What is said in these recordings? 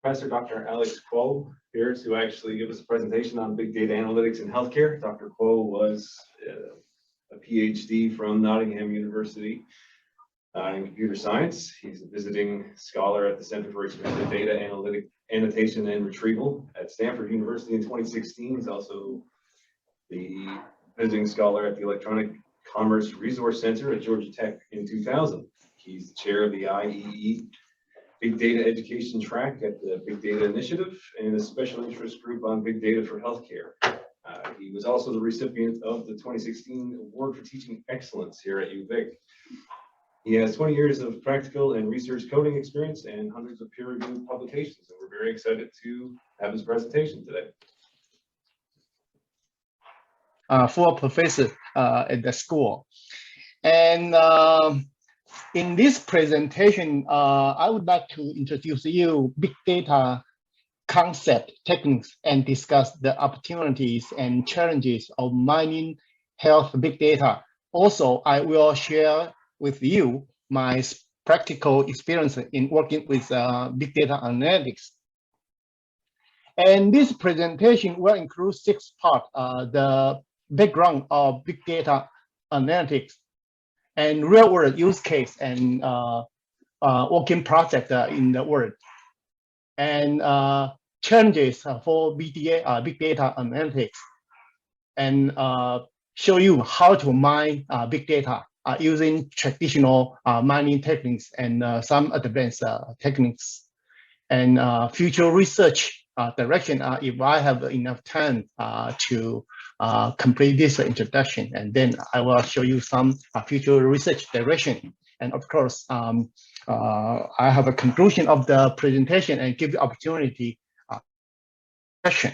Professor Dr. Alex Kuo here to actually give us a presentation on big data analytics in healthcare. Dr. Kuo was a PhD from Nottingham University in computer science. He's a visiting scholar at the Center for Expanded Data Annotation and Retrieval at Stanford University in 2016. He's also the visiting scholar at the Electronic Commerce Resource Center at Georgia Tech in 2000. He's the chair of the IEE Big Data Education track at the Big Data Initiative and a special interest group on big data for healthcare. He was also the recipient of the 2016 Award for Teaching Excellence here at UVic. He has 20 years of practical and research coding experience and hundreds of peer-reviewed publications, and we're very excited to have his presentation today. For a professor at the school. And in this presentation, I would like to introduce you big data concept, techniques, and discuss the opportunities and challenges of mining health big data. Also, I will share with you my practical experience in working with big data analytics. And this presentation will include 6 parts, the background of big data analytics and real-world use case and working project in the world, and challenges for big data analytics, and show you how to mine big data using traditional mining techniques and some advanced techniques, and future research direction if I have enough time to complete this introduction, and then I will show you some future research direction. And of course, I have a conclusion of the presentation and give you opportunity question.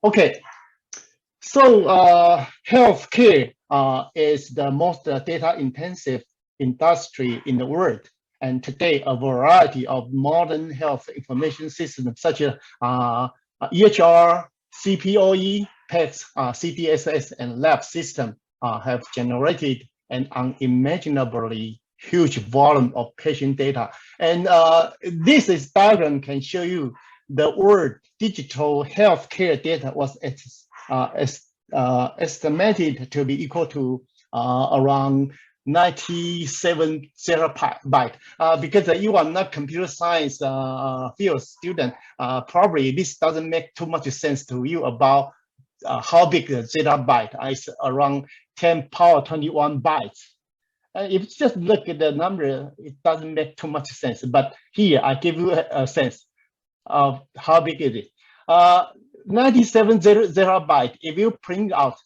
Okay, so healthcare is the most data-intensive industry in the world. And today, a variety of modern health information systems such as EHR, CPOE, PACS, CTSS, and lab system have generated an unimaginably huge volume of patient data. And this diagram can show you the word digital healthcare data was estimated to be equal to around 97 zettabyte. Because you are not computer science field student, probably this doesn't make too much sense to you about how big the zettabyte is, around 10 power 21 bytes. If you just look at the number, it doesn't make too much sense. But here I give you a sense of how big it is. 97 zettabyte. If you print out.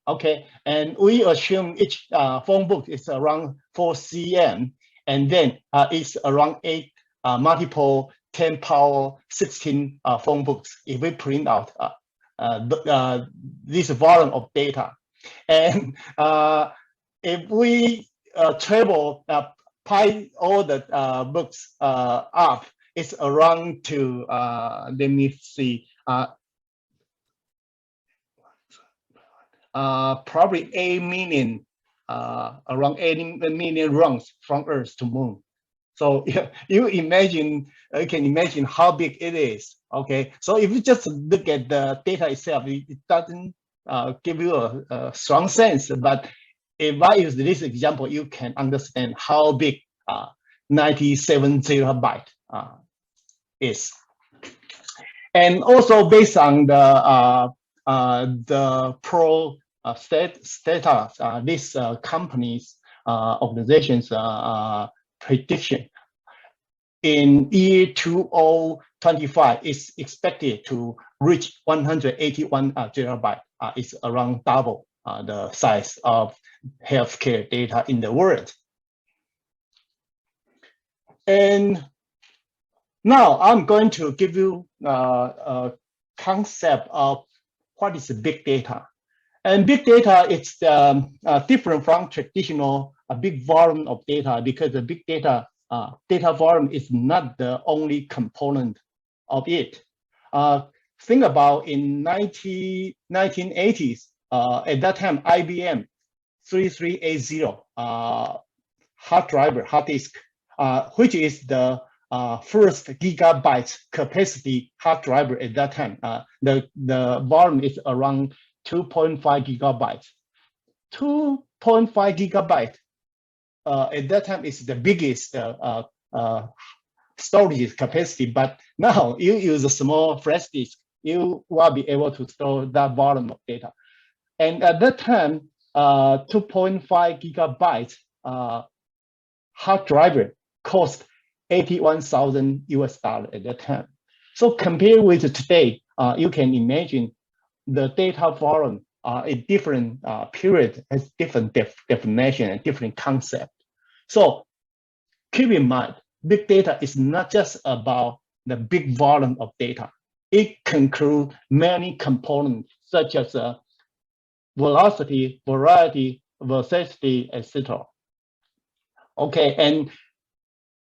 Okay, and we assume each phone book is around 4 cm, and then it's around 8 multiple 10 power 16 phone books if we print out this volume of data. And if we treble pi all the books up, it's around to, let me see, probably 8 million, around 80 million runs from Earth to Moon. So you can imagine how big it is. Okay, so if you just look at the data itself, it doesn't give you a strong sense. But if I use this example, you can understand how big 97 zettabyte is. And also based on the pro status, this company's organization's prediction in year 2025 is expected to reach 181 zettabyte. It's around double the size of healthcare data in the world. And now I'm going to give you a concept of what is big data. And big data is different from traditional big volume of data, because the big data volume is not the only component of it. Think about in 1980s, at that time, IBM 3380 hard disk, which is the first gigabyte capacity hard drive at that time. The volume is around 2.5 gigabytes. 2.5 gigabyte at that time is the biggest storage capacity, but now you use a small flash disk, you will be able to store that volume of data. And at that time, 2.5 gigabytes hard drive cost $81,000 at that time. So compared with today, you can imagine the data volume in different period has different definition and different concept. So keep in mind, big data is not just about the big volume of data. It can include many components such as velocity, variety, veracity, etc. Okay, and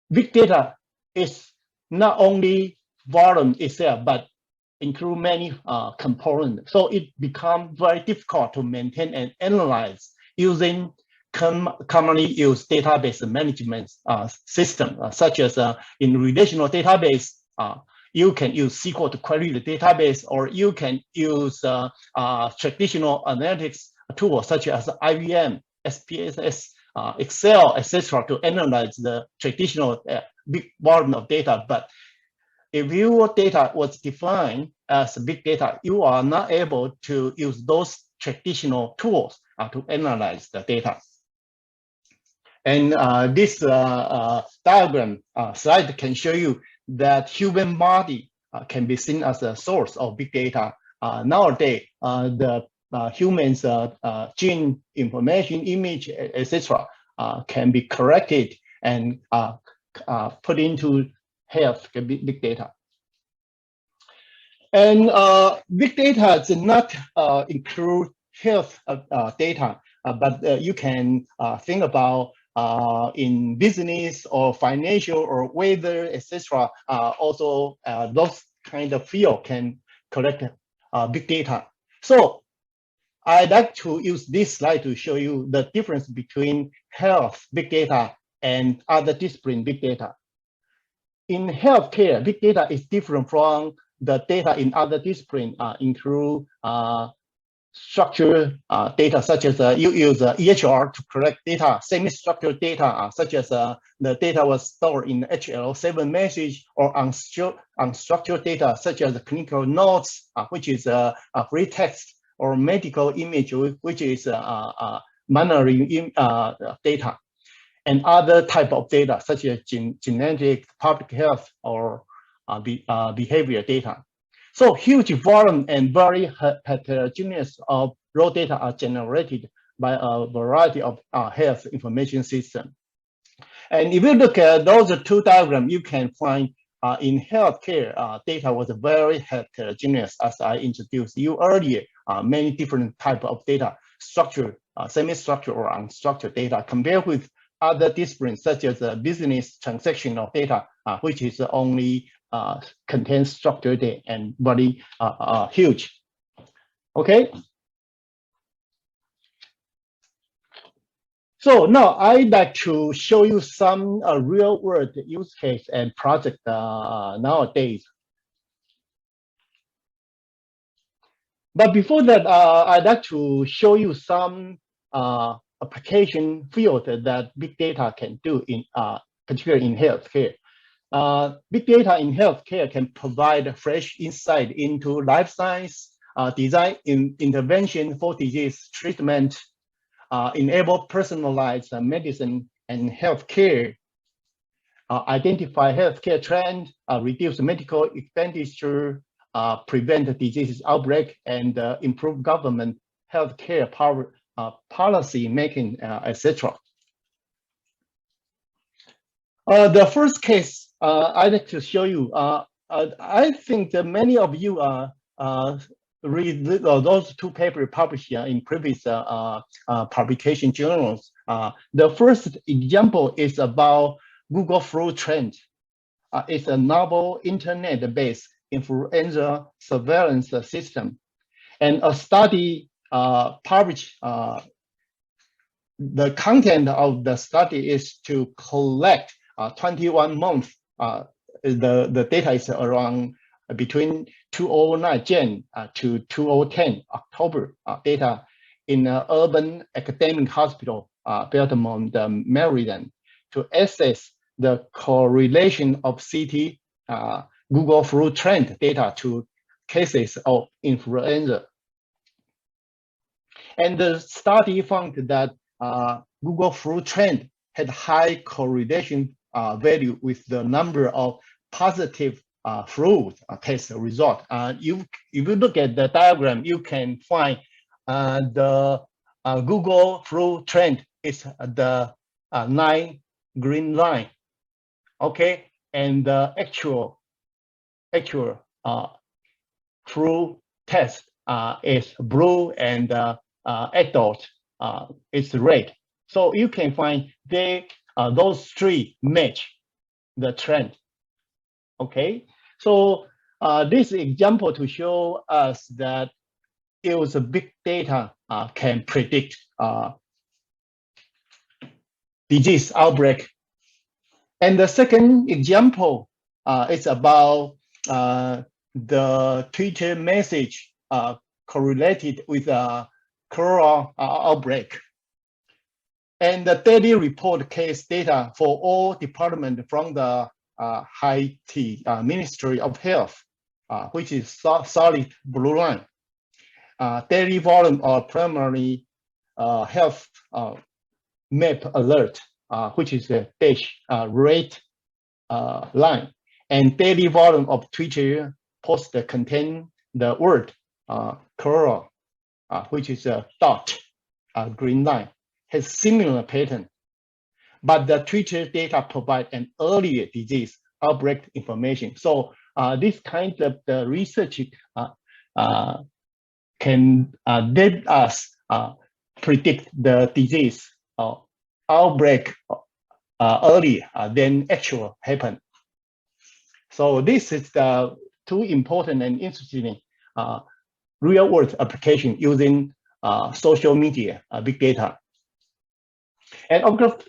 big data is not only volume itself, but include many components. So it becomes very difficult to maintain and analyze using commonly used database management system, such as in relational database, you can use SQL to query the database, or you can use traditional analytics tools such as IBM, SPSS, Excel, etc., to analyze the traditional big volume of data. But if your data was defined as big data, you are not able to use those traditional tools to analyze the data. And this diagram slide can show you that human body can be seen as a source of big data. Nowadays, the humans' gene information, image, etc., can be collected and put into health big data. And big data does not include health data, but you can think about in business or financial or weather, etc. Also, those kind of field can collect big data. So I'd like to use this slide to show you the difference between health big data and other discipline big data. In healthcare, big data is different from the data in other disciplines, include structured data, such as you use EHR to collect data, semi-structured data, such as the data was stored in HL7 message, or unstructured data, such as clinical notes, which is free text, or medical image, which is monitoring data, and other type of data, such as genetic, public health, or behavior data. So huge volume and very heterogeneous of raw data are generated by a variety of health information systems. And if you look at those two diagrams, you can find in healthcare, data was very heterogeneous, as I introduced you earlier. Many different types of data, structured, semi-structured, or unstructured data, compared with other disciplines such as business transactional data, which is only contains structured data and very huge. Okay. So now I'd like to show you some real world use case and project nowadays. But before that, I'd like to show you some application field that big data can do in particularly in healthcare. Big data in healthcare can provide fresh insight into life science, design intervention for disease treatment, enable personalized medicine and healthcare, identify healthcare trend, reduce medical expenditure, prevent disease outbreak, and improve government healthcare policy making, etc. The first case I'd like to show you, I think that many of you read those two papers published in previous publication journals. The first example is about Google Flu Trend. It's a novel internet-based influenza surveillance system. And a study published, the content of the study is to collect 21 months the data is around between 2009 Jan to 2010 October data in an urban academic hospital, Baltimore, Maryland, to assess the correlation of CT Google flu trend data to cases of influenza. And the study found that Google flu trend had high correlation value with the number of positive flu test result. If you look at the diagram, you can find the Google flu trend is the 9 green line, okay, and the actual flu test is blue, and adult is red. So you can find those three match the trend. Okay, so this example to show us that it was a big data can predict disease outbreak. And the second example is about the Twitter message correlated with a cholera outbreak. And the daily report case data for all departments from the Haiti Ministry of Health, which is solid blue line. Daily volume of primary health map alert, which is the dash red line, and daily volume of Twitter post that contain the word cholera, which is a dot green line, has similar pattern, but the Twitter data provide an earlier disease outbreak information. So this kind of the research can let us predict the disease outbreak earlier than actual happen. So this is the two important and interesting real world application using social media big data. And of course,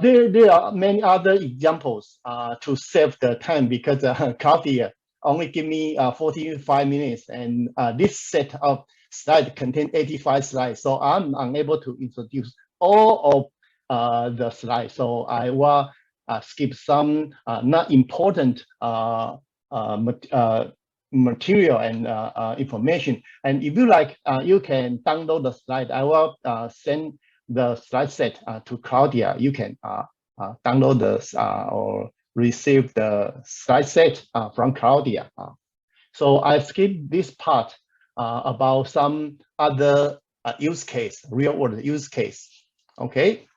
there are many other examples to save the time, because Claudia only give me 45 minutes, and this set of slides contain 85 slides, so I'm unable to introduce all of the slides. So I will skip some not important material and information. And if you like, you can download the slide. I will send the slide set to Claudia. You can download this or receive the slide set from Claudia. So I skipped this part about some other use case, real world use case. Okay.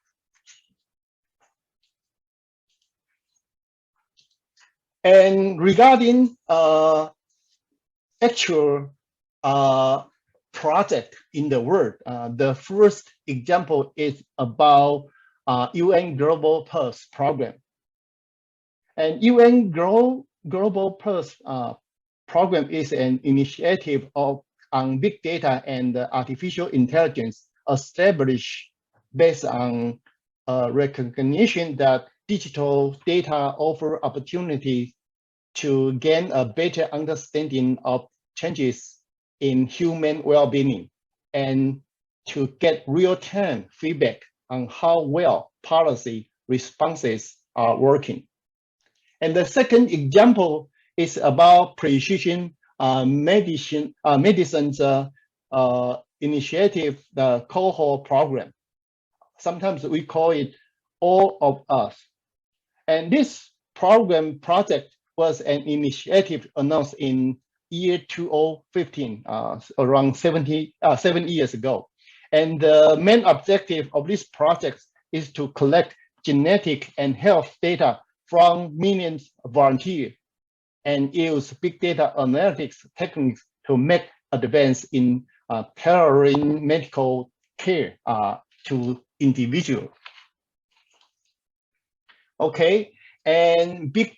And regarding actual project in the world, the first example is about UN Global Pulse program. And UN Global Pulse program is an initiative on big data and artificial intelligence established based on recognition that digital data offer opportunities to gain a better understanding of changes in human well-being and to get real-time feedback on how well policy responses are working. And the second example is about precision medicine's initiative, the Cohort program. Sometimes we call it All of Us. And this project was an initiative announced in year 2015, around 7 years ago. And the main objective of this project is to collect genetic and health data from millions of volunteers and use big data analytics techniques to make advance in tailoring medical care to individuals. Okay, and big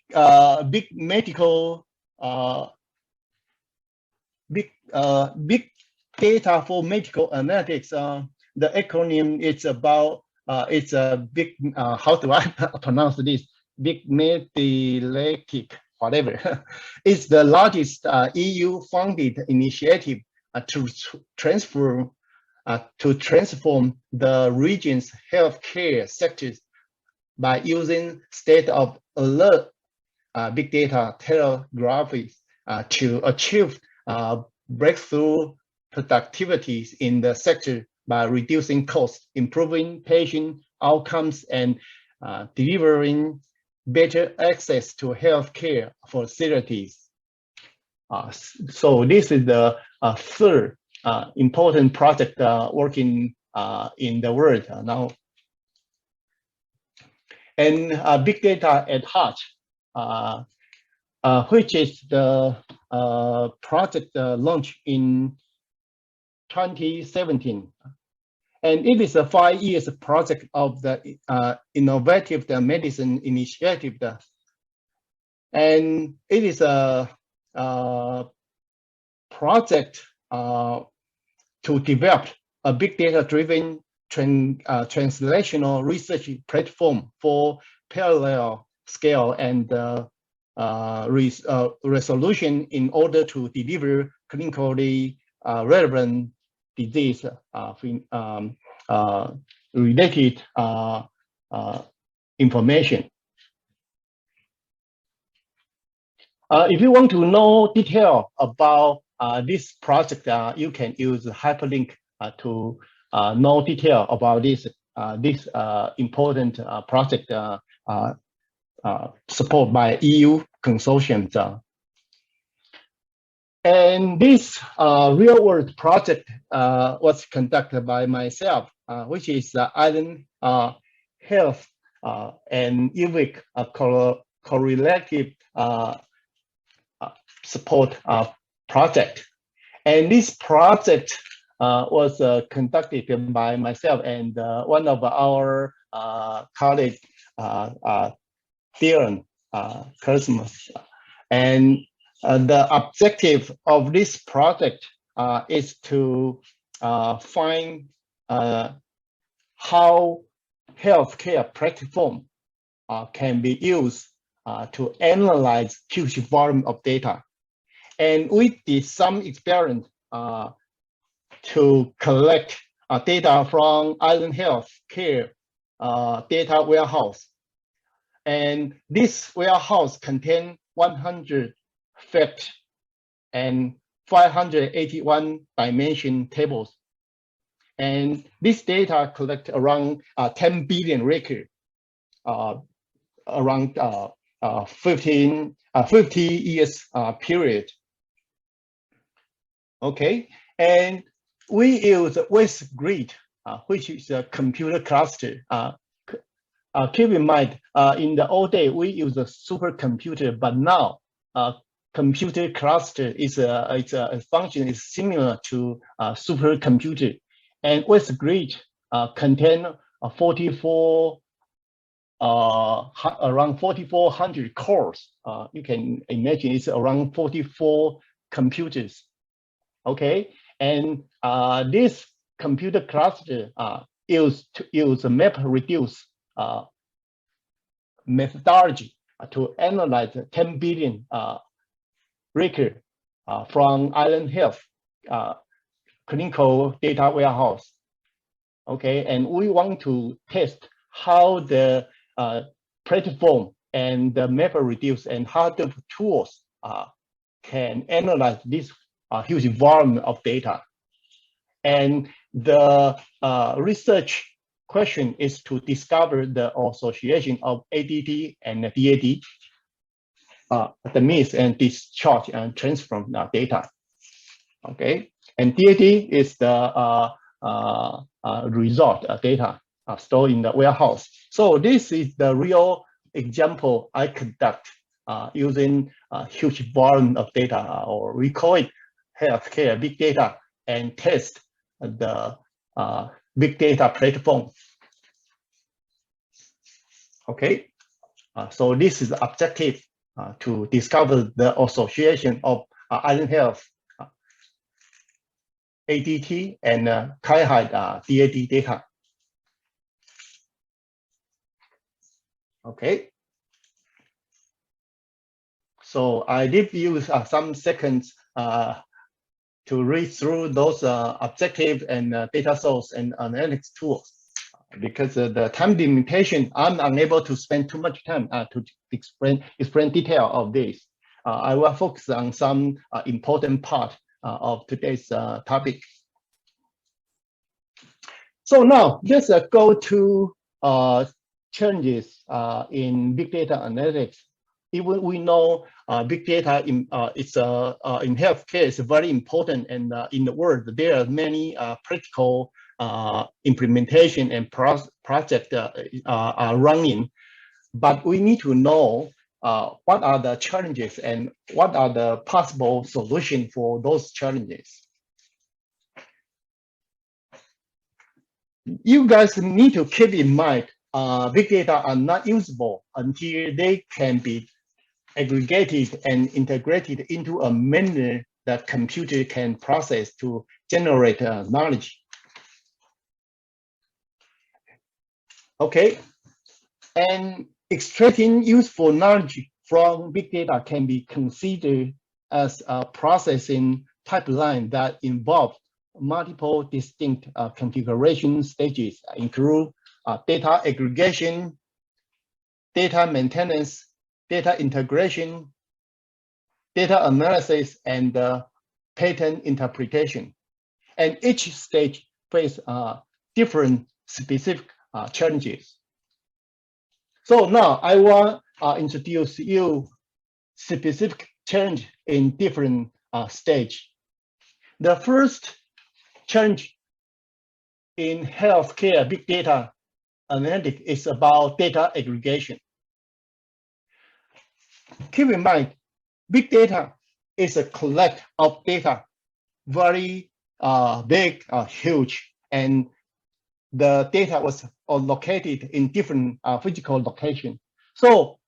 data for medical analytics. The acronym is about it's a big. How do I pronounce this? BigMedilytics, whatever, is the largest EU-funded initiative to transform the region's healthcare sectors by using state-of-alert big data telegraphy to achieve breakthrough productivities in the sector by reducing costs, improving patient outcomes, and delivering better access to healthcare facilities. So this is the third important project working in the world now. And Big Data at Heart, which is the project launched in 2017. And it is a 5 years project of the Innovative Medicine Initiative. And it is a project to develop a big data-driven translational research platform for parallel scale and resolution in order to deliver clinically relevant disease related information. If you want to know detail about this project, you can use the hyperlink to know detail about this important project supported by EU consortium. And this real-world project was conducted by myself, which is Island Health and UVic correlative support project. And this project was conducted by myself and one of our colleagues, Darren Cosmos. And the objective of this project is to find how healthcare platform can be used to analyze huge volume of data. And we did some experiment to collect data from Island Health Care data warehouse. And this warehouse contains 100 fact and 581 dimension tables. And this data collect around 10 billion records, around 50 years period. Okay, and we use WestGrid, which is a computer cluster. Keep in mind, in the old day, we use a supercomputer, but now computer cluster is a function is similar to a supercomputer. And WestGrid contain around 4,400 cores. You can imagine it's around 44 computers. Okay, and this computer cluster use a MapReduce methodology to analyze 10 billion record from Island Health clinical data warehouse. Okay, and we want to test how the platform and the MapReduce and how the tools can analyze this huge volume of data. And the research question is to discover the association of ADT and DAD, the miss and discharge and transform data. Okay, and DAD is the result data stored in the warehouse. So this is the real example I conduct using a huge volume of data, or we call it healthcare big data, and test the big data platform. Okay, so this is the objective to discover the association of Island Health ADT and Cohort DAD data. Okay, So I did use some seconds to read through those objective and data source and analytics tools. Because of the time limitation, I'm unable to spend too much time to explain detail of this. I will focus on some important part of today's topic. So now let's go to changes in big data analytics. Even we know big data in healthcare is very important, and in the world there are many practical implementation and project are running, but we need to know what are the challenges and what are the possible solutions for those challenges. You guys need to keep in mind big data are not usable until they can be aggregated and integrated into a manner that computer can process to generate knowledge. Okay, and extracting useful knowledge from big data can be considered as a processing pipeline that involves multiple distinct configuration stages, include data aggregation, data maintenance, data integration, data analysis, and pattern interpretation. And each stage faces different specific challenges. So now I will introduce you specific challenge in different stage. The first challenge in healthcare big data analytics is about data aggregation. Keep in mind, big data is a collect of data, very big, huge, and the data was located in different physical locations. So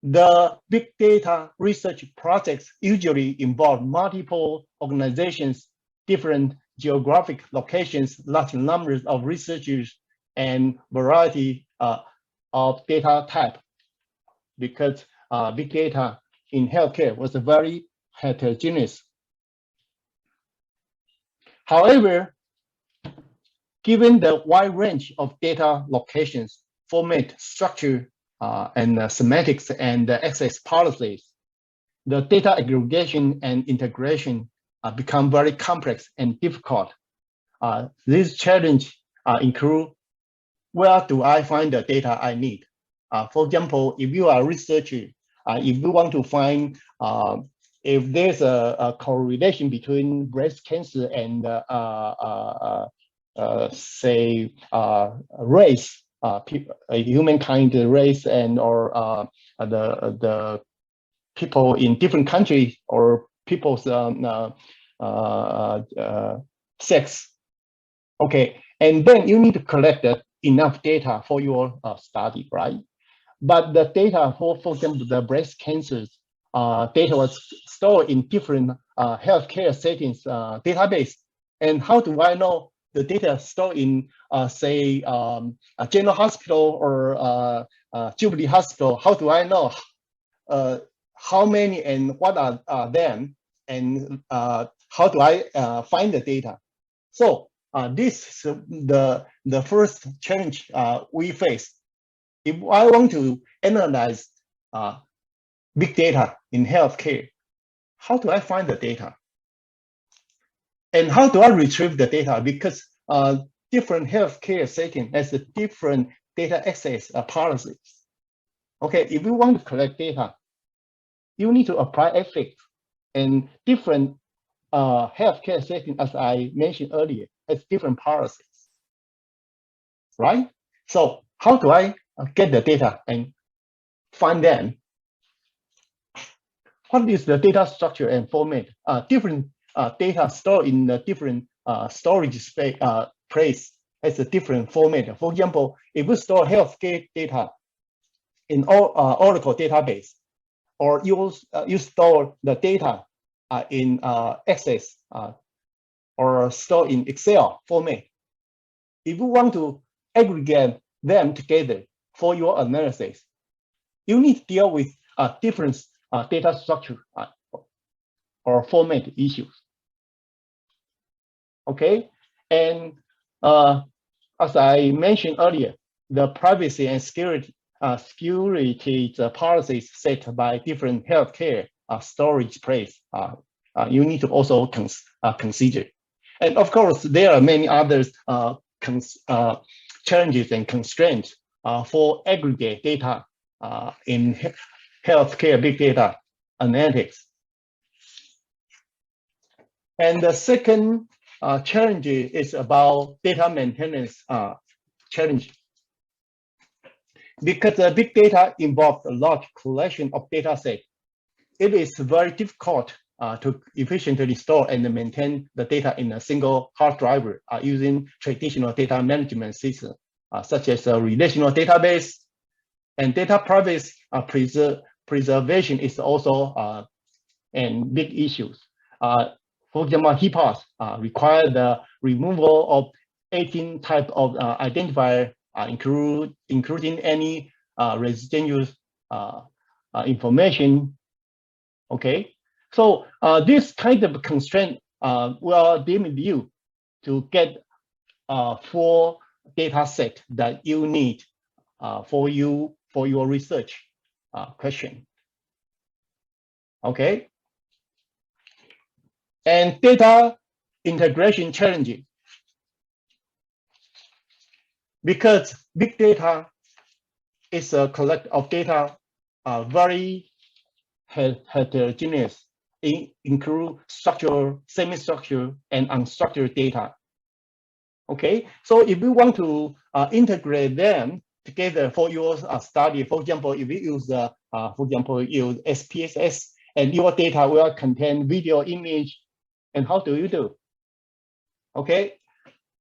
the big data research projects usually involve multiple organizations, different geographic locations, large numbers of researchers, and variety of data type, because big data in healthcare was very heterogeneous. However, given the wide range of data locations, format, structure, and semantics and access policies, the data aggregation and integration become very complex and difficult. These challenges include, where do I find the data I need? For example, if you are a researcher, if you want to find if there's a correlation between breast cancer and say race, humankind race, and or the people in different countries or people's sex. Okay, and then you need to collect enough data for your study, right? But the data for example, the breast cancers data was stored in different healthcare settings database. And how do I know the data stored in, say, a general hospital or Jubilee Hospital? How do I know how many and what are them? And how do I find the data? So this is the first challenge we face. If I want to analyze big data in healthcare, how do I find the data? And how do I retrieve the data? Because different healthcare setting has a different data access policies. Okay, if you want to collect data, you need to apply ethics, and different healthcare setting, as I mentioned earlier, has different policies, right? So how do I get the data and find them? What is the data structure and format? Different data stored in the different storage space place has a different format. For example, if you store healthcare data in Oracle database, or you store the data in Access or store in Excel format, if you want to aggregate them together for your analysis, you need to deal with different data structure or format issues. Okay, and as I mentioned earlier, the privacy and security policies set by different healthcare storage place you need to also consider. And of course, there are many other challenges and constraints for aggregate data in healthcare big data analytics. And the second challenge is about data maintenance challenge. Because the big data involves a large collection of data sets, it is very difficult to efficiently store and maintain the data in a single hard drive using traditional data management systems, such as a relational database. And data privacy preservation is also a big issue. For example, HIPAA require the removal of 18 types of identifier, including any residual information. Okay, so this kind of constraint will limit you to get full data set that you need for your research question. Okay, and data integration challenging, because big data is a collection of data very heterogeneous, include structured, semi-structured, and unstructured data. Okay, so if you want to integrate them together for your study, for example, if you use use SPSS, and your data will contain video, image, and how do you do? Okay,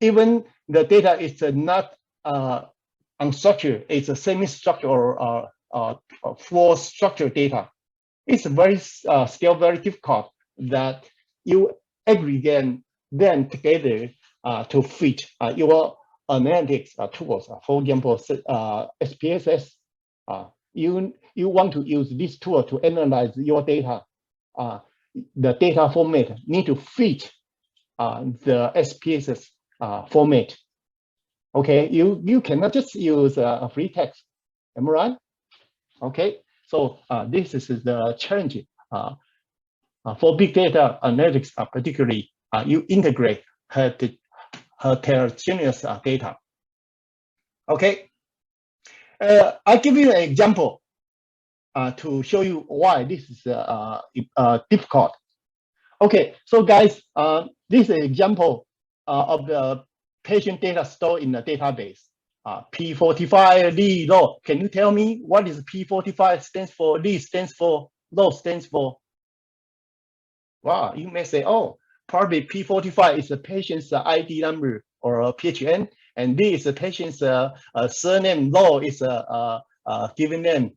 even the data is not unstructured, it's a semi-structured or full structured data. It's still very difficult that you aggregate them together to fit your analytics tools. For example, SPSS, you want to use this tool to analyze your data. The data format need to fit the SPSS format. Okay, you cannot just use a free text. Am I right? Okay, so this is the challenge for big data analytics, particularly you integrate heterogeneous data. Okay, I'll give you an example to show you why this is difficult. Okay, so guys, this is an example of the patient data stored in the database. P45, Lee, Law. Can you tell me what is P45 stands for? Lee stands for, Law stands for? Wow, you may say, oh, probably P45 is the patient's ID number or a PHN, and Lee is the patient's surname, Law is a given name,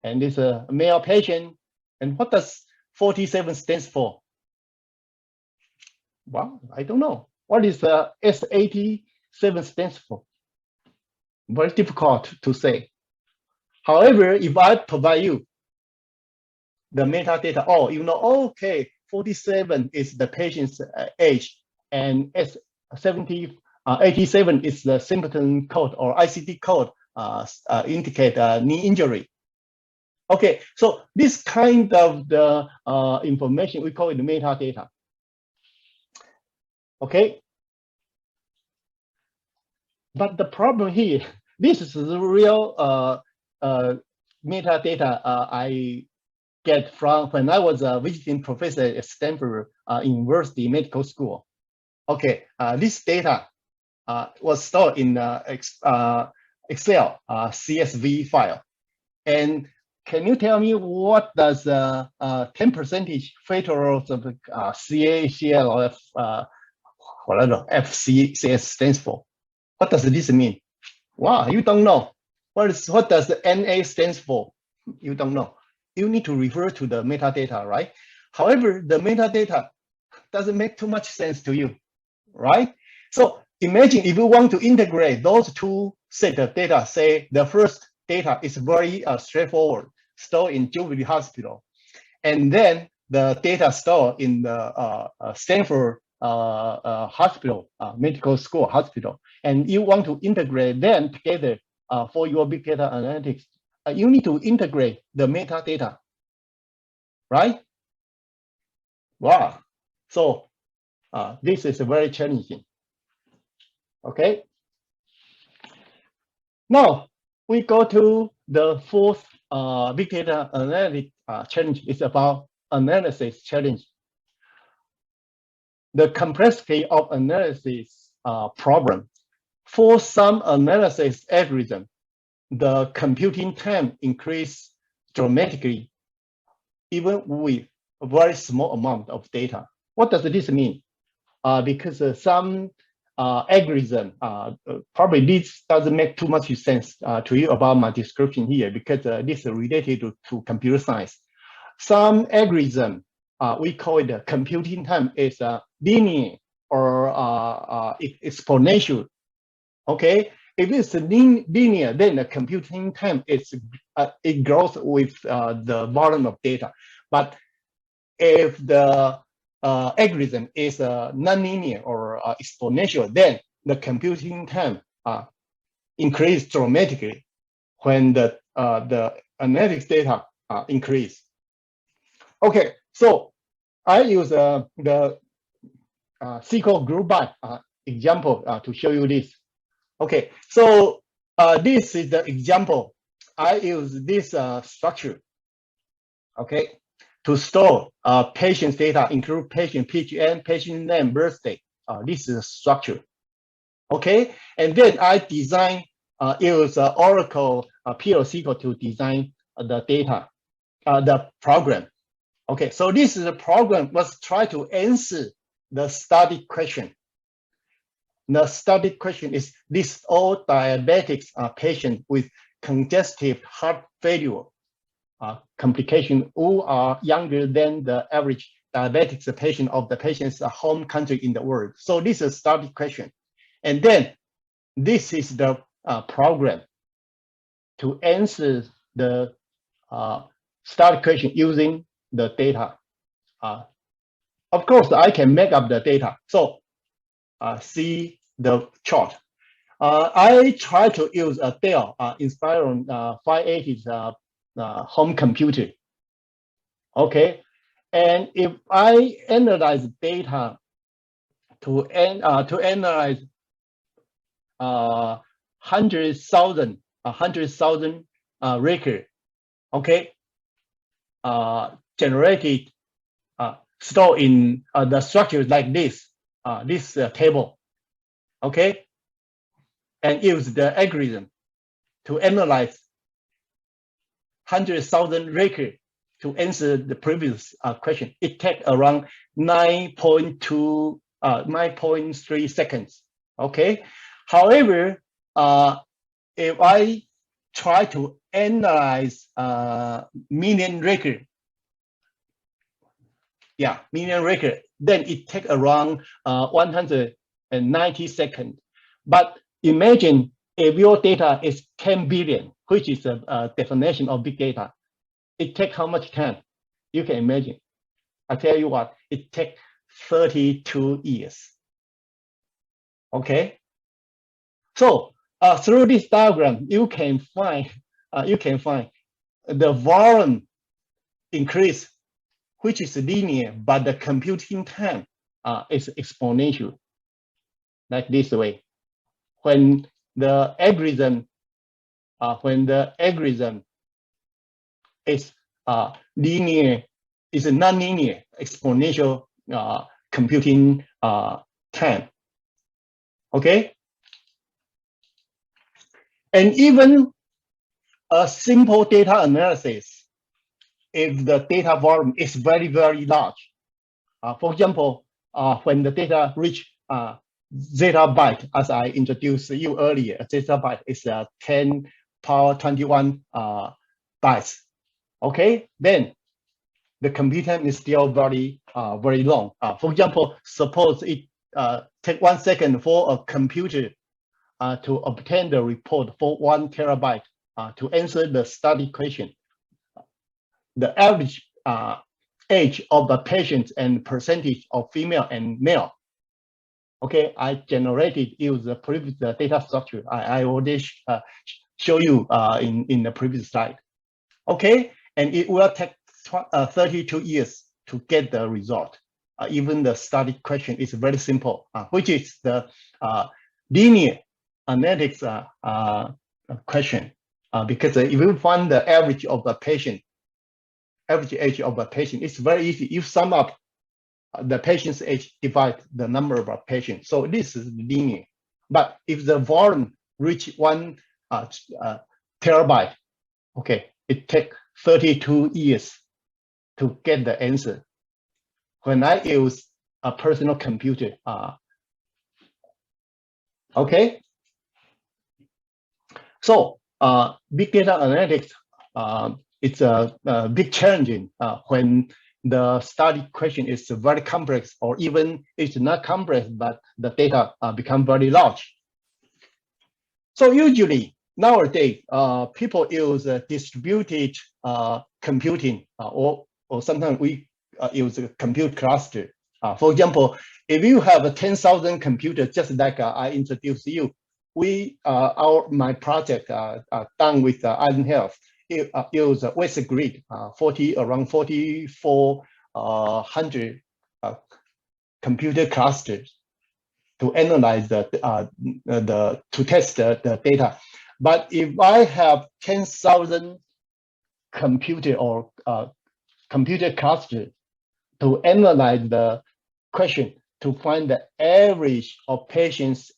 and it's a male patient. And what does 47 stands for? Well, I don't know. What is S87 stands for? Very difficult to say. However, if I provide you the metadata, oh, you know, okay, 47 is the patient's age, and S87 is the symptom code or ICD code indicate knee injury. Okay, so this kind of the information, we call it the metadata. Okay, but the problem here, this is the real metadata I get from when I was a visiting professor at Stanford University Medical School. Okay, this data was stored in Excel CSV file. And can you tell me what does 10% failures of CACL or whatever FCS stands for? What does this mean? Wow, you don't know. What does the NA stands for? You don't know. You need to refer to the metadata, right? However, the metadata doesn't make too much sense to you, right? So imagine if you want to integrate those two sets of data, say the first data is very straightforward. stored in Jubilee Hospital, and then the data stored in the Stanford hospital, medical school hospital, and you want to integrate them together for your big data analytics, you need to integrate the metadata, right? Wow. So this is very challenging. Okay. Now we go to the fourth big data analytics challenge. It's about analysis challenge. The complexity of analysis problem. For some analysis algorithm, the computing time increase dramatically, even with a very small amount of data. What does this mean? Because some algorithm, probably this doesn't make too much sense to you about my description here, because this is related to computer science. Some algorithm, we call it the computing time is linear or exponential. Okay, if it's linear, then the computing time is it grows with the volume of data. But if the algorithm is nonlinear or exponential, then the computing time increase dramatically when the analytics data increase. Okay, so I use the SQL group by example to show you this. Okay, so this is the example. I use this structure, okay, to store patient's data, include patient PGN, patient name, birthday. This is a structure, okay. And then I design use Oracle PL/SQL to design the data, the program. Okay, so this is a program was try to answer the study question. The study question is this all diabetics patient with congestive heart failure complication who are younger than the average diabetics patient of the patient's home country in the world. So this is a study question. And then this is the program to answer the study question using the data. Of course, I can make up the data. So see the chart. I try to use a Dell Inspiron 580's home computer. Okay, and if I analyze data to analyze 100,000 record, okay, generated stored in the structures like this. This table, okay, and use the algorithm to analyze 100,000 records to answer the previous question. It takes around 9.3 seconds, okay. However, if I try to analyze million record, then it takes around 190 seconds. But imagine if your data is 10 billion, which is a definition of big data, it takes how much time? You can imagine. I tell you what, it takes 32 years. Okay. So through this diagram, you can find the volume increase, which is linear, but the computing time is exponential, like this way. When the algorithm is linear, is a nonlinear exponential computing time. Okay, and even a simple data analysis, if the data volume is very, very large. For example, when the data reach zettabyte, as I introduced you earlier, a zettabyte is 10 power 21 bytes. Okay, then the compute time is still very, very long. For example, suppose it take 1 second for a computer to obtain the report for 1 terabyte to answer the study question. the average age of the patients and percentage of female and male. Okay, I generated use the previous data structure. I already show you in the previous slide. Okay, and it will take 32 years to get the result. Even the study question is very simple, which is the linear analytics question. Because if you find the average of the patient, average age of a patient, it's very easy. You sum up the patient's age, divide the number of patients. So this is linear. But if the volume reach 1 terabyte, okay, it takes 32 years to get the answer. When I use a personal computer, okay. So big data analytics, it's a big challenge when the study question is very complex, or even it's not complex, but the data become very large. So usually nowadays, people use distributed computing, or sometimes we use a compute cluster. For example, if you have 10,000 computers, just like I introduced you, my project done with HINF, use a West Grid, around 4,400 computer clusters to analyze to test the data. But if I have 10,000 computer or computer clusters to analyze the question to find the average of patients'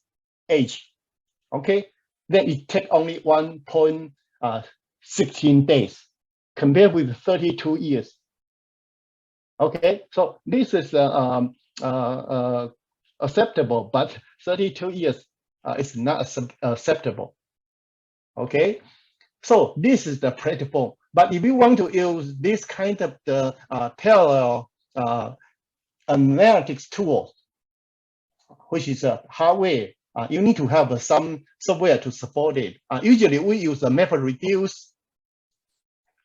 age, okay, then it takes only 1.16 days compared with 32 years. Okay, so this is acceptable, but 32 years is not acceptable. Okay, so this is the platform. But if you want to use this kind of the parallel analytics tool, which is a hardware, you need to have some software to support it. Usually we use a MapReduce.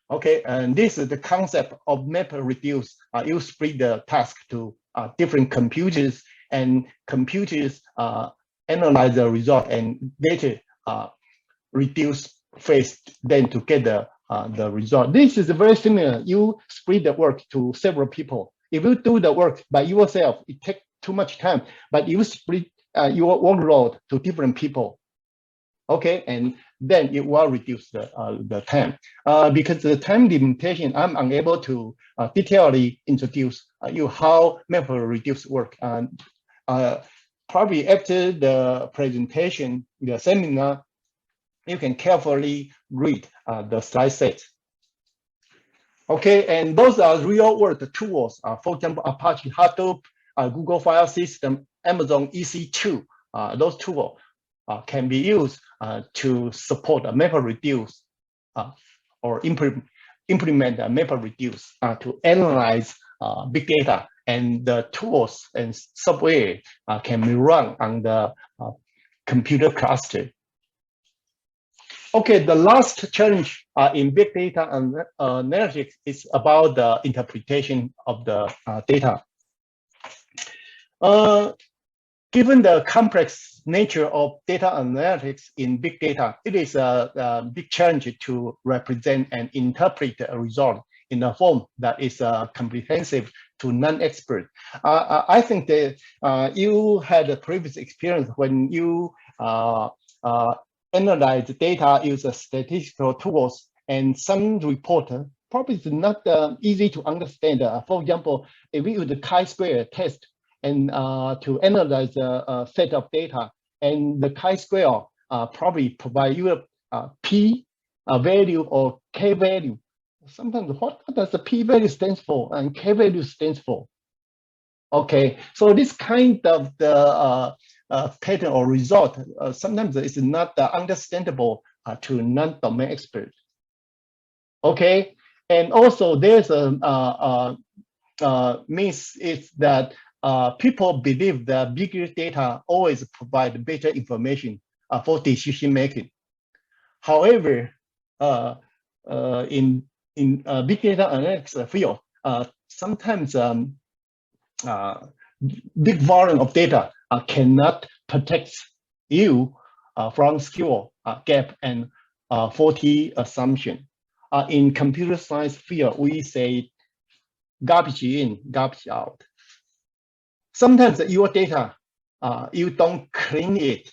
Okay, and this is the concept of MapReduce. You split the task to different computers, and computers analyze the result and later reduce phase then to get the result. This is very similar. You split the work to several people. If you do the work by yourself, it takes too much time, but you split your workload to different people. Okay, and then it will reduce the time. Because the time limitation, I'm unable to detailedly introduce you how MapReduce work. Probably after the presentation, the seminar, you can carefully read the slide set. Okay, and those are real world tools. For example, Apache Hadoop, Google File System, Amazon EC2. Those tools can be used to support MapReduce or implement MapReduce to analyze big data, and the tools and software can be run on the computer cluster. Okay, the last challenge in big data analytics is about the interpretation of the data. Given the complex nature of data analytics in big data, it is a big challenge to represent and interpret a result in a form that is comprehensive to non-expert. I think that you had a previous experience when you analyze data using statistical tools, and some report probably is not easy to understand. For example, if we use the chi-square test and to analyze a set of data, and the chi-square probably provide you a p value or k value. Sometimes what does the p value stands for and k value stands for? Okay, so this kind of the pattern or result sometimes is not understandable to non-domain experts. Okay, and also there's a myth is that people believe that bigger data always provide better information for decision making. However, in in big data analytics field, sometimes big volume of data cannot protect you from skill gap and faulty assumption. In computer science field, we say garbage in, garbage out. Sometimes your data, you don't clean it.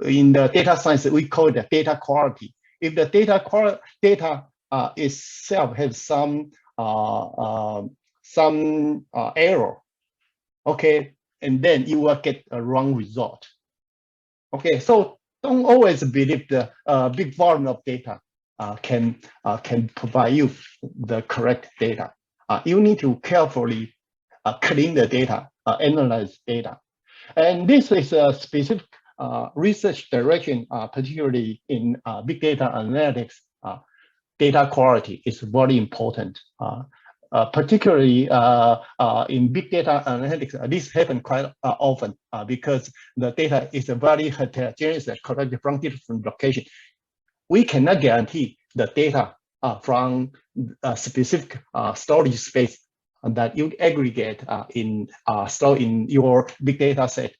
In the data science, we call it the data quality. If the data itself has some error, okay, and then you will get a wrong result. Okay, so don't always believe the big volume of data can provide you the correct data. You need to carefully clean the data, analyze data. And this is a specific research direction, particularly in big data analytics. Data quality is very important. Particularly in big data analytics, this happens quite often because the data is very heterogeneous, collected from different locations. We cannot guarantee the data from a specific storage space that you aggregate store in your big data set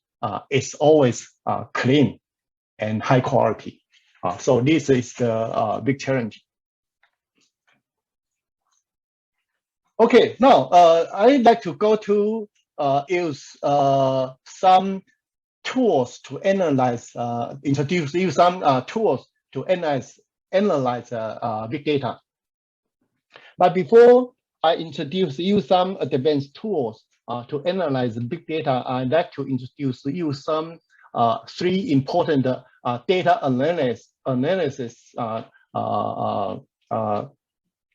is always clean and high quality. So this is the big challenge. Okay, now I'd like to go to use some tools to analyze, introduce you some tools to analyze big data. But before I introduce you some advanced tools to analyze big data, I'd like to introduce you some three important data analysis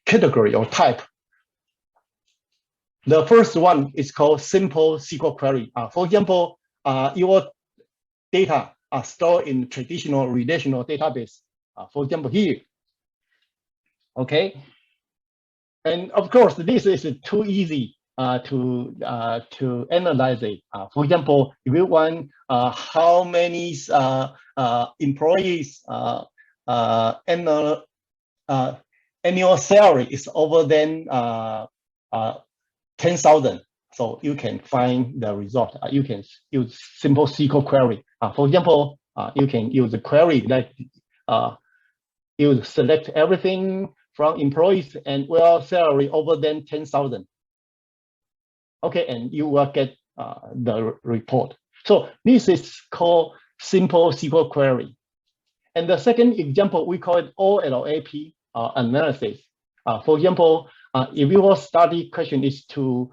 category or type. The first one is called simple SQL query. For example, your data are stored in traditional relational database. For example, here. Okay, and of course, this is too easy to analyze it. For example, if you want how many employees annual salary is over than 10,000, so you can find the result. You can use simple SQL query. For example, you can use a query that you select everything from employees and salary over than 10,000. Okay, and you will get the report. So this is called simple SQL query. And the second example, we call it OLAP analysis. For example, if your study question is to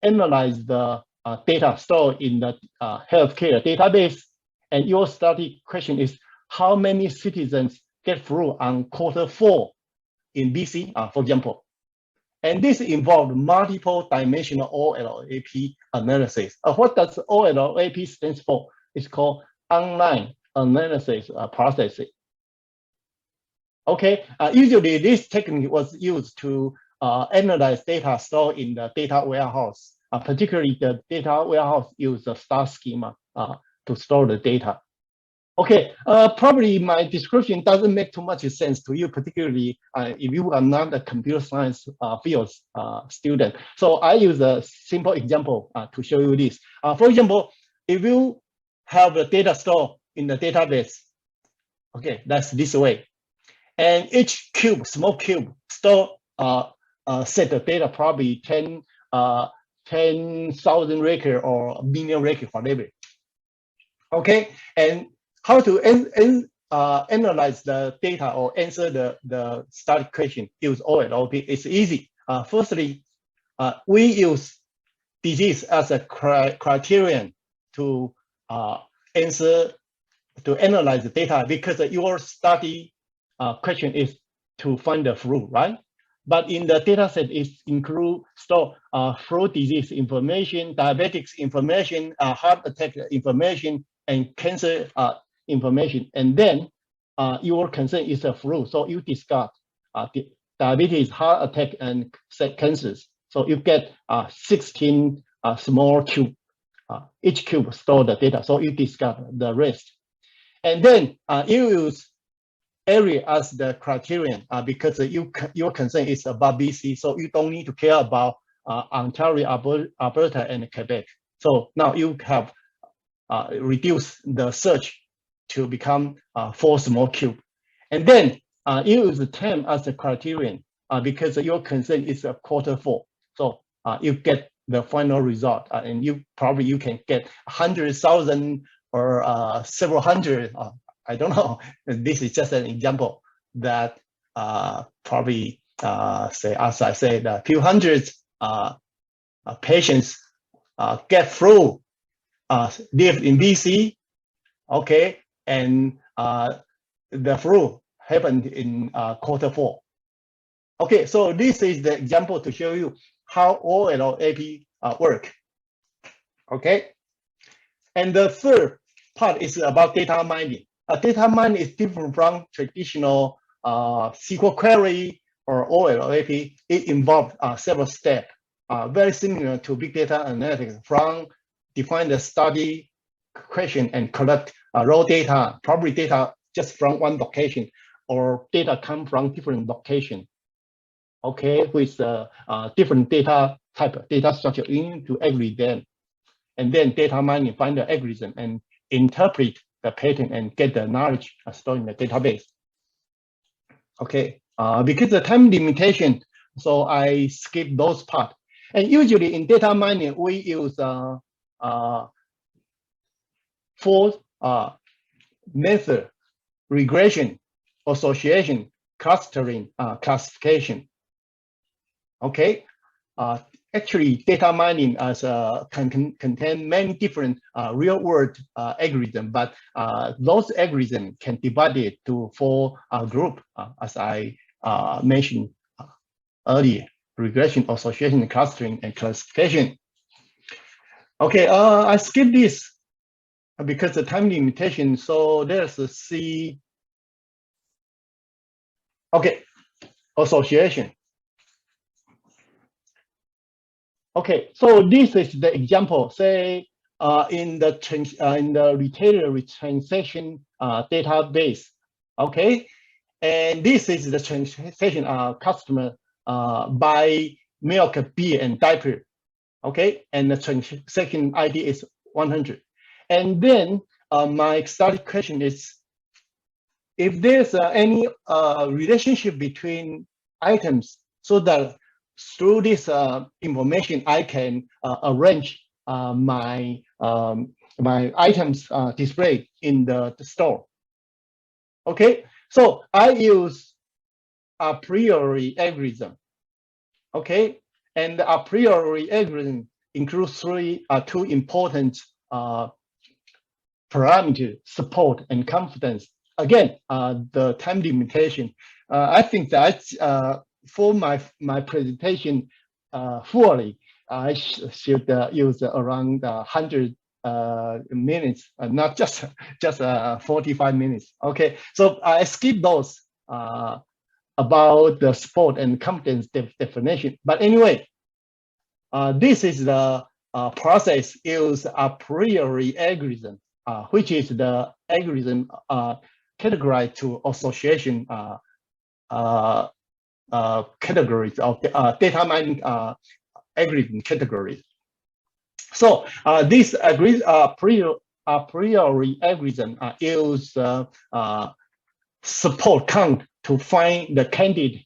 analyze the data stored in the healthcare database, and your study question is how many citizens get flu on Q4 in BC, for example. And this involves multiple dimensional OLAP analysis. What does OLAP stands for? It's called online analysis processing. Okay, usually this technique was used to analyze data stored in the data warehouse. Particularly the data warehouse uses a star schema to store the data. Okay, probably my description doesn't make too much sense to you, particularly if you are not a computer science field student. So I use a simple example to show you this. For example, if you have the data stored in the database, okay, that's this way. And each cube, small cube, store set the data probably 10,000 record or a million record, whatever. Okay, and how to analyze the data or answer the static question? Use OLAP. It's easy. Firstly, we use disease as a criterion to analyze the data because your study question is to find the flu, right? But in the data set, it includes flu disease information, diabetics information, heart attack information, and cancer information. And then your concern is a flu, so you discard diabetes, heart attack, and cancers. So you get 16 small cube. Each cube store the data, so you discard the rest. And then you use area as the criterion because your concern is about BC, so you don't need to care about Ontario, Alberta, and Quebec. So now you have reduced the search to become 4 small cube. And then use the 10 as a criterion because your concern is a Q4. So you get the final result, and you can get 100,000 or several hundred. I don't know. This is just an example that probably say, as I said, a few hundreds patients get through, live in BC, okay, and the flu happened in Q4. Okay, so this is the example to show you how OLAP work. Okay, and the third part is about data mining. Data mining is different from traditional SQL query or OLAP. It involves several steps, very similar to big data analytics, from define the study question and collect raw data, probably data just from one location, or data come from different location. Okay, with different data type, data structure, you need to aggregate them, and then data mining, find the algorithm and interpret the pattern and get the knowledge stored in the database. Okay, because the time limitation, so I skip those parts. And usually in data mining, we use 4 method: regression, association, clustering, classification. Okay, actually data mining can contain many different real-world algorithms, but those algorithms can divide it to 4 groups, as I mentioned earlier: regression, association, clustering, and classification. Okay, I skip this because the time limitation. So there's a C. Okay, association. Okay, so this is the example. Say in the retailer transaction database. Okay, and this is the transaction customer buy milk, beer, and diaper. Okay, and the transaction ID is 100. And then my study question is, if there's any relationship between items, so that through this information I can arrange my items displayed in the store. Okay, so I use a priori algorithm. Okay, and the a priori algorithm includes 2 important parameters: support and confidence. Again, the time limitation. I think that for my presentation fully, I should use around 100 minutes, not just 45 minutes. Okay, so I skip those about the support and confidence definition. But anyway, this is the process use a priori algorithm, which is the algorithm categorized to association categories of data mining algorithm categories. So this a priori algorithm use support count to find the candidate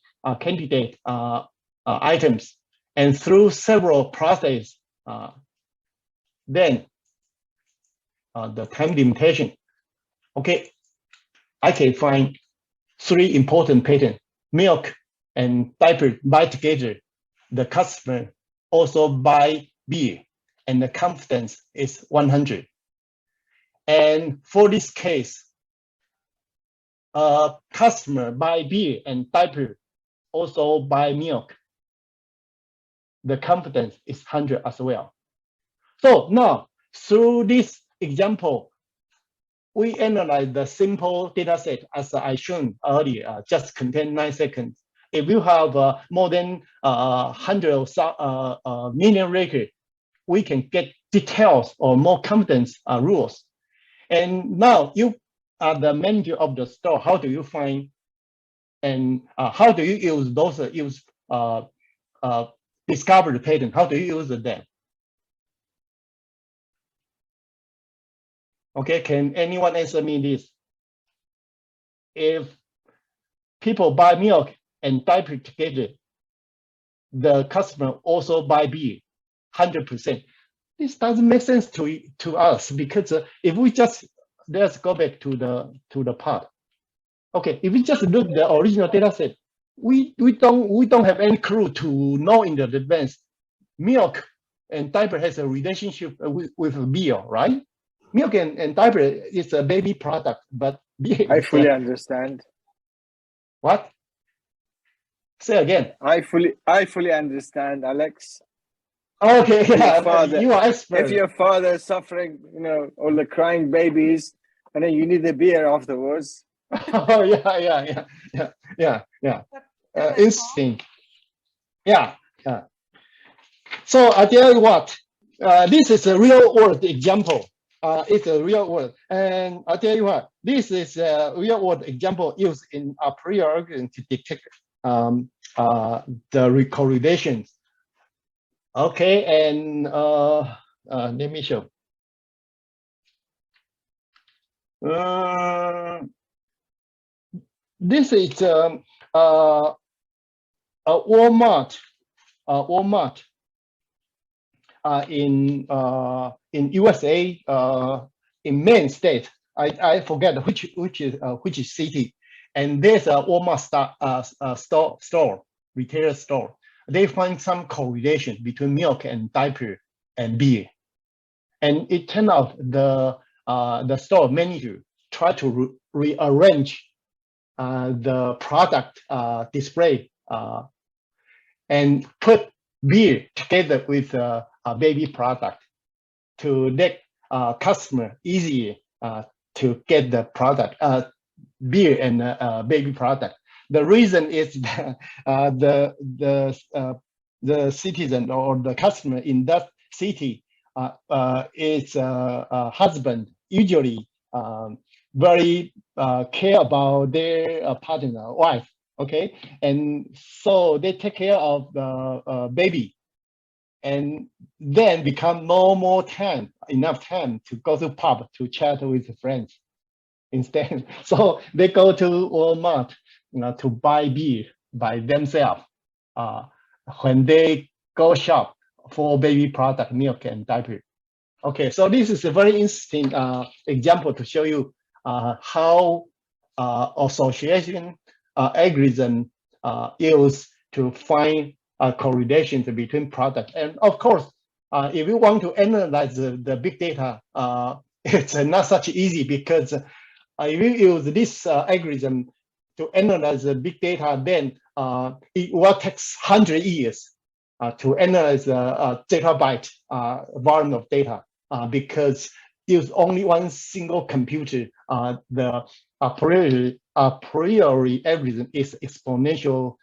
items, and through several processes, then the time limitation. Okay, I can find 3 important patterns: milk and diaper buy together, the customer also buy beer, and the confidence is 100. And for this case, customer buy beer and diaper also buy milk, the confidence is 100 as well. So now, through this example, we analyze the simple data set as I shown earlier, just contain 9 seconds. If you have more than 100 million records, we can get details or more confidence rules. And now you are the manager of the store. How do you find and how do you use those discovered patent? How do you use them? Okay, can anyone answer me this? If people buy milk and diaper together, the customer also buy beer, 100%. This doesn't make sense to us, because if we just, let's go back to the part. Okay, if we just look at the original data set, we don't have any clue to know in the advance milk and diaper has a relationship with beer, right? Milk and diaper is a baby product, but beer I fully understand. What? Say again. I fully understand, Alex. Okay, yeah, father- you are expert. If your father is suffering, all the crying babies, and then you need the beer afterwards. Oh yeah. Interesting. Yeah. So I tell you what, this is a real world example. It's a real world, and I tell you what, this is a real world example used in a prior algorithm to detect the correlations. Okay, and let me show. This is a Walmart. In USA, in Maine state. I forget which city, and there's a Walmart store, retail store. They find some correlation between milk and diaper and beer, and it turned out the store manager tried to rearrange the product display and put beer together with a baby product to make customer easier to get the product, beer and baby product. The reason is that the citizen or the customer in that city is a husband, usually very care about their partner, wife. Okay, and so they take care of the baby, and then become enough time to go to pub to chat with friends instead. So they go to Walmart, to buy beer by themselves when they go shop for baby product, milk and diaper. Okay, so this is a very interesting example to show you how association algorithm used to find correlations between products. And of course, if you want to analyze the big data, it's not such easy, because if you use this algorithm to analyze the big data, then it will take 100 years to analyze a terabyte volume of data, because use only one single computer. The a priori algorithm is exponential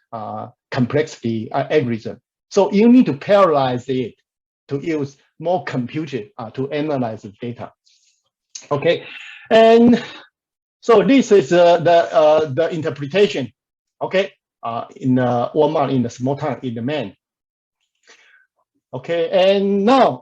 complexity algorithm. So you need to parallelize it to use more computer to analyze the data. Okay, and so this is the interpretation. Okay, in Walmart, in the small town in the Maine. Okay, and now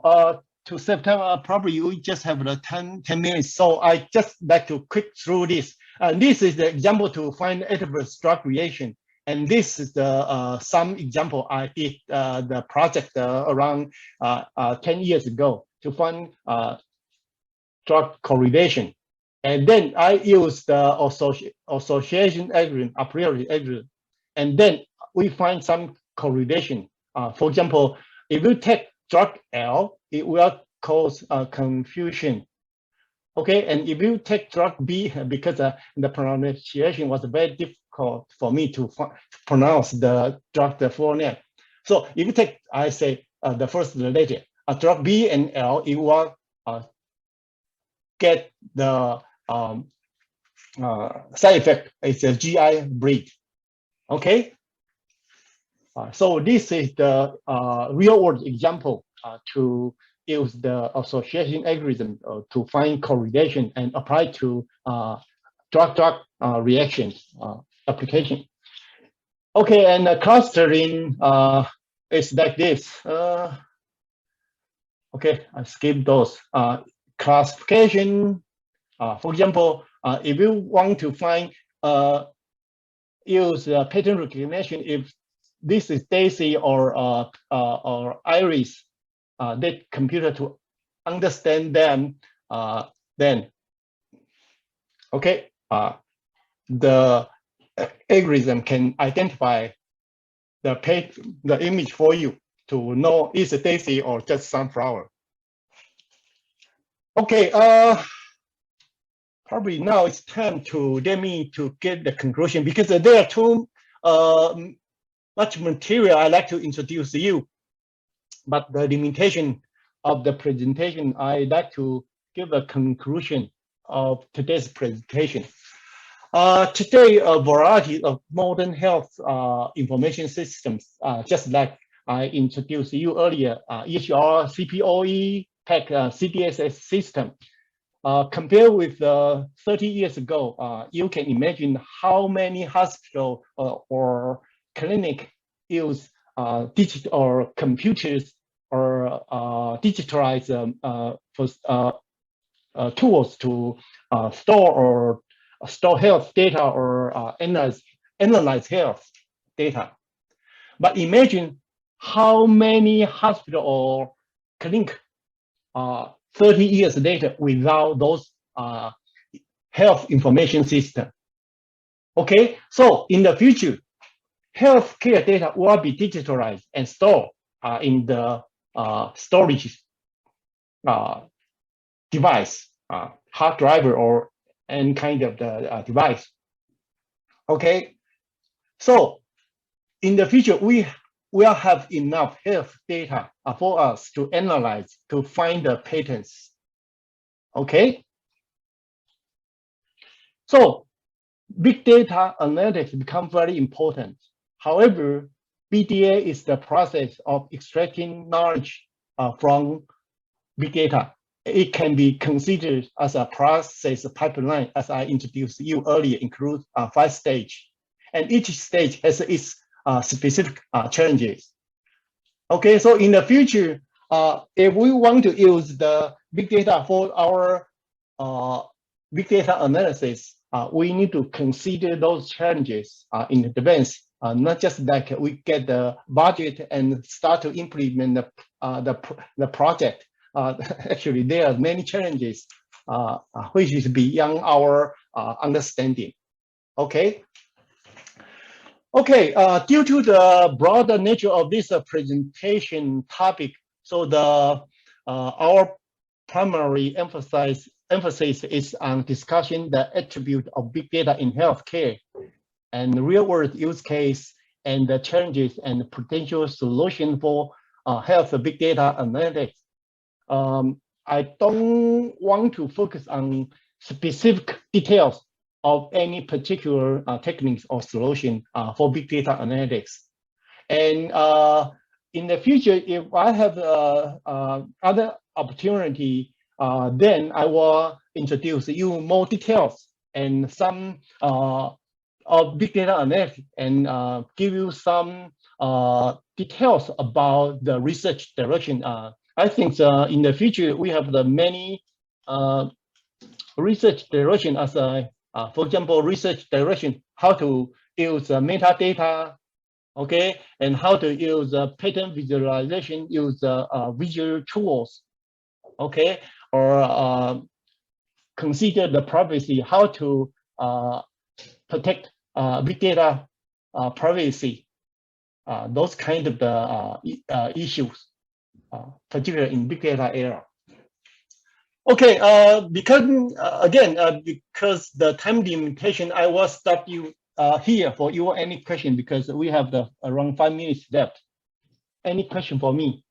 to September, probably you just have the 10 minutes. So I just like to quick through this. And this is the example to find adverse drug reaction. And this is the some example I did the project around 10 years ago to find drug correlation. And then I used the association algorithm, a priori algorithm. And then we find some correlation. For example, if you take drug L, it will cause confusion. Okay, and if you take drug B, because the pronunciation was very difficult for me to pronounce the full name. So if you take, I say, the first letter, drug B and L, it will get the side effect. It's a GI bleed. Okay. So this is the real world example to use the association algorithm to find correlation and apply to drug reaction application. Okay, and the clustering is like this. Okay, I skip those. Classification, for example, if you want to find use pattern recognition, if this is Daisy or Iris, that computer to understand them, then okay, the algorithm can identify the image for you to know is it Daisy or just sunflower. Okay, probably now it's time to let me to get the conclusion, because there are too much material I'd like to introduce to you, but the limitation of the presentation, I'd like to give a conclusion of today's presentation. Today, a variety of modern health information systems, just like I introduced you earlier, EHR, CPOE, PAC, CDSS system. Compared with 30 years ago, you can imagine how many hospital or clinic use digital or computers or digitalized tools to store health data or analyze health data. But imagine how many hospital or clinic 30 years later without those health information system. Okay, so in the future, healthcare data will be digitalized and stored in the storage device, hard drive or any kind of the device. Okay, so in the future, we will have enough health data for us to analyze, to find the patterns. Okay, so big data analytics become very important. However, BDA is the process of extracting knowledge from big data. It can be considered as a process pipeline, as I introduced you earlier, includes 5 stages, and each stage has its specific challenges. Okay, so in the future, if we want to use the big data for our big data analysis, we need to consider those challenges in advance, not just like we get the budget and start to implement the project. Actually, there are many challenges which is beyond our understanding. Okay. Okay, due to the broader nature of this presentation topic, so our primary emphasis is on discussing the attribute of big data in healthcare and real-world use case and the challenges and potential solution for health big data analytics. I don't want to focus on specific details of any particular techniques or solution for big data analytics. And in the future, if I have other opportunity, then I will introduce you more details and some of big data analytics and give you some details about the research direction. I think in the future, we have the many research direction as for example, research direction, how to use metadata, okay, and how to use pattern visualization, use visual tools, okay, or consider the privacy, how to protect big data privacy, those kind of the issues, particularly in big data era. Okay, because again, because the time limitation, I will stop you here for your any question, because we have around 5 minutes left. Any question for me?